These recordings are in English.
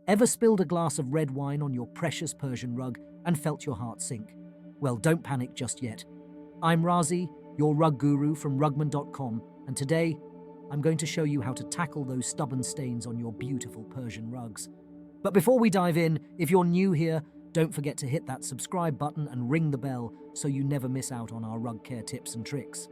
Ever spilled a glass of red wine on your precious Persian rug and felt your heart sink? Well, don't panic just yet. I'm Razi, your rug guru from Rugman.com, and today I'm going to show you how to tackle those stubborn stains on your beautiful Persian rugs. But before we dive in, if you're new here, don't forget to hit that subscribe button and ring the bell so you never miss out on our rug care tips and tricks.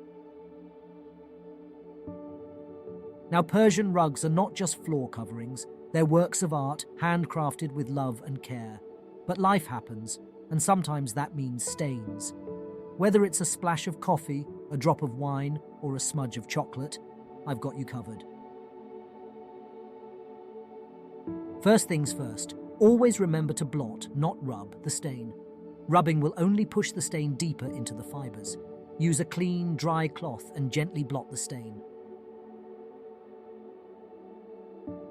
Now, Persian rugs are not just floor coverings, they're works of art, handcrafted with love and care. But life happens, and sometimes that means stains. Whether it's a splash of coffee, a drop of wine, or a smudge of chocolate, I've got you covered. First things first, always remember to blot, not rub, the stain. Rubbing will only push the stain deeper into the fibers. Use a clean, dry cloth and gently blot the stain.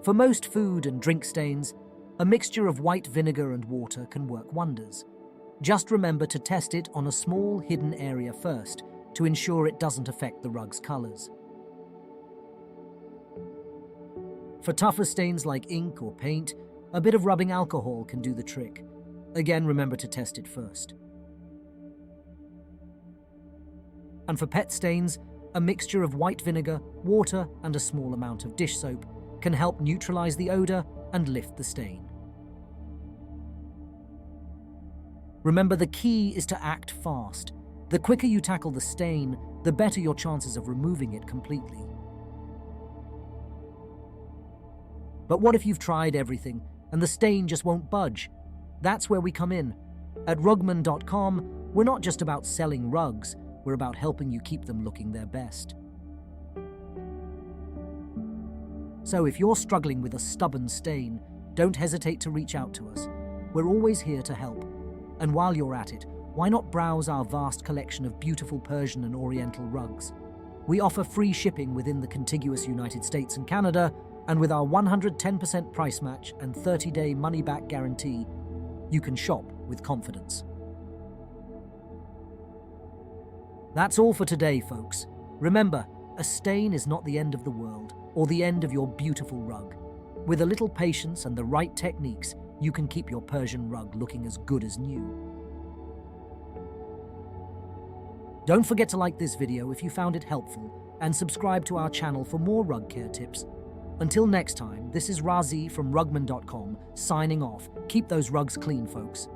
For most food and drink stains, a mixture of white vinegar and water can work wonders. Just remember to test it on a small, hidden area first to ensure it doesn't affect the rug's colors. For tougher stains like ink or paint, a bit of rubbing alcohol can do the trick. Again, remember to test it first. And for pet stains, a mixture of white vinegar, water, and a small amount of dish soap can help neutralize the odor and lift the stain. Remember, the key is to act fast. The quicker you tackle the stain, the better your chances of removing it completely. But what if you've tried everything and the stain just won't budge? That's where we come in. At Rugman.com, we're not just about selling rugs, we're about helping you keep them looking their best. So if you're struggling with a stubborn stain, don't hesitate to reach out to us. We're always here to help. And while you're at it, why not browse our vast collection of beautiful Persian and Oriental rugs? We offer free shipping within the contiguous United States and Canada, and with our 110% price match and 30-day money-back guarantee, you can shop with confidence. That's all for today, folks. Remember, a stain is not the end of the world or the end of your beautiful rug. With a little patience and the right techniques, you can keep your Persian rug looking as good as new. Don't forget to like this video if you found it helpful and subscribe to our channel for more rug care tips. Until next time, this is Razi from Rugman.com signing off. Keep those rugs clean, folks.